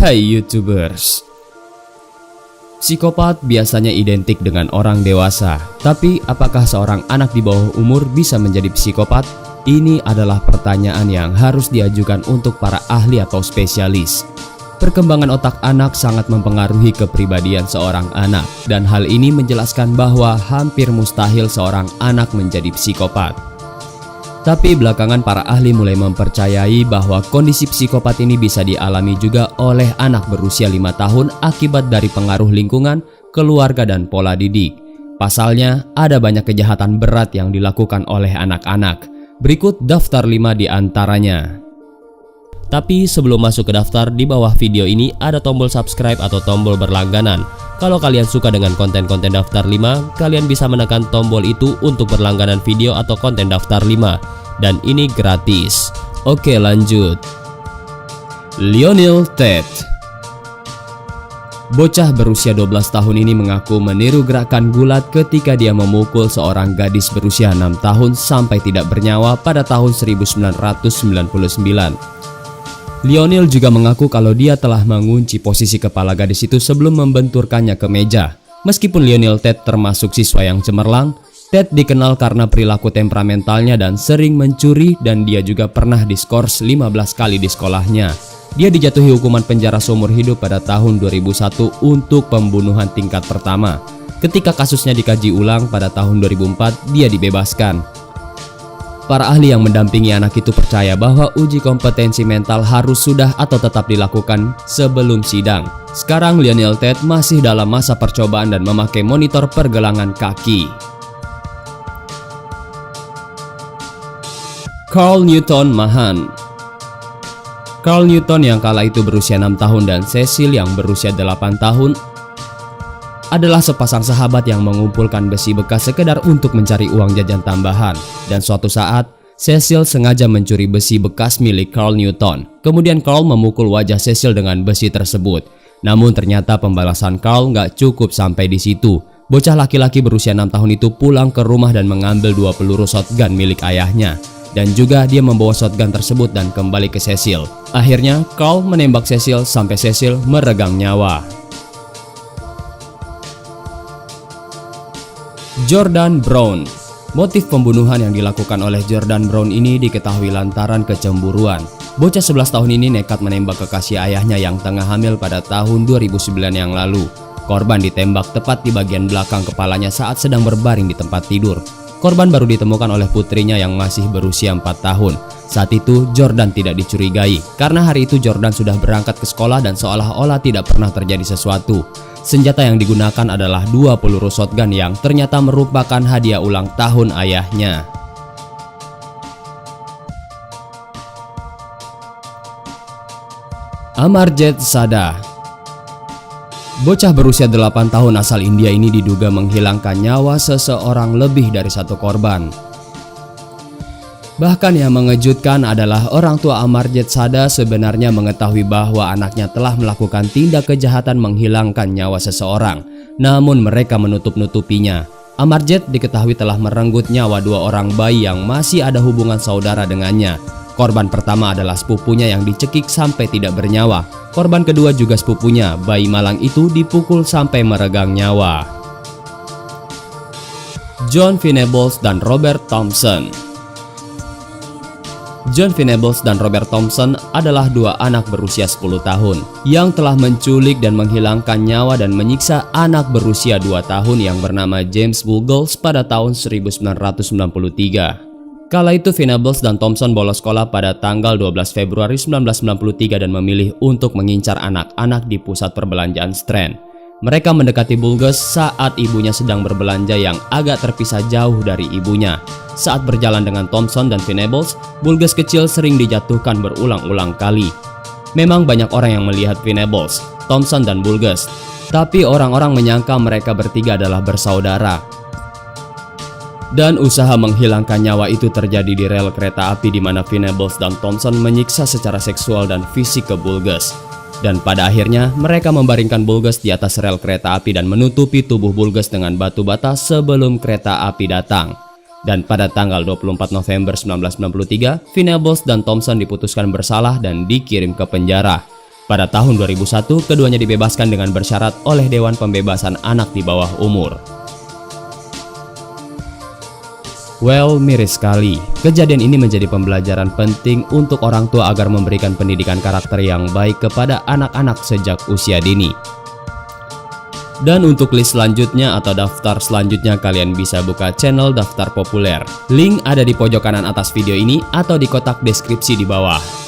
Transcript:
Hai YouTubers. Psikopat biasanya identik dengan orang dewasa, tapi apakah seorang anak di bawah umur bisa menjadi psikopat? Ini adalah pertanyaan yang harus diajukan untuk para ahli atau spesialis. Perkembangan otak anak sangat mempengaruhi kepribadian seorang anak, dan hal ini menjelaskan bahwa hampir mustahil seorang anak menjadi psikopat. Tapi belakangan para ahli mulai mempercayai bahwa kondisi psikopat ini bisa dialami juga oleh anak berusia 5 tahun akibat dari pengaruh lingkungan, keluarga, dan pola didik. Pasalnya, ada banyak kejahatan berat yang dilakukan oleh anak-anak. Berikut daftar 5 di antaranya. Tapi sebelum masuk ke daftar, di bawah video ini ada tombol subscribe atau tombol berlangganan. Kalau kalian suka dengan konten-konten daftar 5, kalian bisa menekan tombol itu untuk berlangganan video atau konten daftar 5. Dan ini gratis. Oke, lanjut. Lionel Tate. Bocah berusia 12 tahun ini mengaku meniru gerakan gulat ketika dia memukul seorang gadis berusia 6 tahun sampai tidak bernyawa pada tahun 1999. Lionel juga mengaku kalau dia telah mengunci posisi kepala gadis itu sebelum membenturkannya ke meja. Meskipun Lionel Tate termasuk siswa yang cemerlang, Tate dikenal karena perilaku temperamentalnya dan sering mencuri, dan dia juga pernah diskors 15 kali di sekolahnya. Dia dijatuhi hukuman penjara seumur hidup pada tahun 2001 untuk pembunuhan tingkat pertama. Ketika kasusnya dikaji ulang pada tahun 2004, dia dibebaskan. Para ahli yang mendampingi anak itu percaya bahwa uji kompetensi mental harus sudah atau tetap dilakukan sebelum sidang. Sekarang Lionel Tate masih dalam masa percobaan dan memakai monitor pergelangan kaki. Carl Newton Mahan. Carl Newton yang kala itu berusia 6 tahun dan Cecil yang berusia 8 tahun adalah sepasang sahabat yang mengumpulkan besi bekas sekedar untuk mencari uang jajan tambahan. Dan suatu saat, Cecil sengaja mencuri besi bekas milik Carl Newton. Kemudian Carl memukul wajah Cecil dengan besi tersebut. Namun ternyata pembalasan Carl nggak cukup sampai di situ. Bocah laki-laki berusia 6 tahun itu pulang ke rumah dan mengambil 2 peluru shotgun milik ayahnya. Dan juga dia membawa shotgun tersebut dan kembali ke Cecil. Akhirnya Carl menembak Cecil sampai Cecil meregang nyawa. Jordan Brown. Motif pembunuhan yang dilakukan oleh Jordan Brown ini diketahui lantaran kecemburuan. Bocah 11 tahun ini nekat menembak kekasih ayahnya yang tengah hamil pada tahun 2009 yang lalu. Korban ditembak tepat di bagian belakang kepalanya saat sedang berbaring di tempat tidur. Korban baru ditemukan oleh putrinya yang masih berusia 4 tahun. Saat itu Jordan tidak dicurigai karena hari itu Jordan sudah berangkat ke sekolah dan seolah-olah tidak pernah terjadi sesuatu. Senjata yang digunakan adalah 2 peluru shotgun yang ternyata merupakan hadiah ulang tahun ayahnya. Amarjit Sada. Bocah berusia 8 tahun asal India ini diduga menghilangkan nyawa seseorang lebih dari 1 korban. Bahkan yang mengejutkan adalah orang tua Amarjit Sada sebenarnya mengetahui bahwa anaknya telah melakukan tindak kejahatan menghilangkan nyawa seseorang, namun mereka menutup-nutupinya. Amarjit diketahui telah merenggut nyawa 2 orang bayi yang masih ada hubungan saudara dengannya. Korban pertama adalah sepupunya yang dicekik sampai tidak bernyawa. Korban kedua juga sepupunya, bayi malang itu dipukul sampai meregang nyawa. John Venables dan Robert Thompson. John Venables dan Robert Thompson adalah 2 anak berusia 10 tahun yang telah menculik dan menghilangkan nyawa dan menyiksa anak berusia 2 tahun yang bernama James Buggles pada tahun 1993. Kala itu Venables dan Thompson bolos sekolah pada tanggal 12 Februari 1993 dan memilih untuk mengincar anak-anak di pusat perbelanjaan Strand. Mereka mendekati Buggles saat ibunya sedang berbelanja yang agak terpisah jauh dari ibunya. Saat berjalan dengan Thompson dan Venables, Buggles kecil sering dijatuhkan berulang-ulang kali. Memang banyak orang yang melihat Venables, Thompson dan Buggles, tapi orang-orang menyangka mereka bertiga adalah bersaudara. Dan usaha menghilangkan nyawa itu terjadi di rel kereta api di mana Venables dan Thompson menyiksa secara seksual dan fisik ke Buggles. Dan pada akhirnya mereka membaringkan Buggles di atas rel kereta api dan menutupi tubuh Buggles dengan batu bata sebelum kereta api datang. Dan pada tanggal 24 November 1993, Venables dan Thompson diputuskan bersalah dan dikirim ke penjara. Pada tahun 2001, keduanya dibebaskan dengan bersyarat oleh Dewan Pembebasan Anak di bawah umur. Well, miris sekali. Kejadian ini menjadi pembelajaran penting untuk orang tua agar memberikan pendidikan karakter yang baik kepada anak-anak sejak usia dini. Dan untuk list selanjutnya atau daftar selanjutnya, kalian bisa buka channel Daftar Populer. Link ada di pojok kanan atas video ini atau di kotak deskripsi di bawah.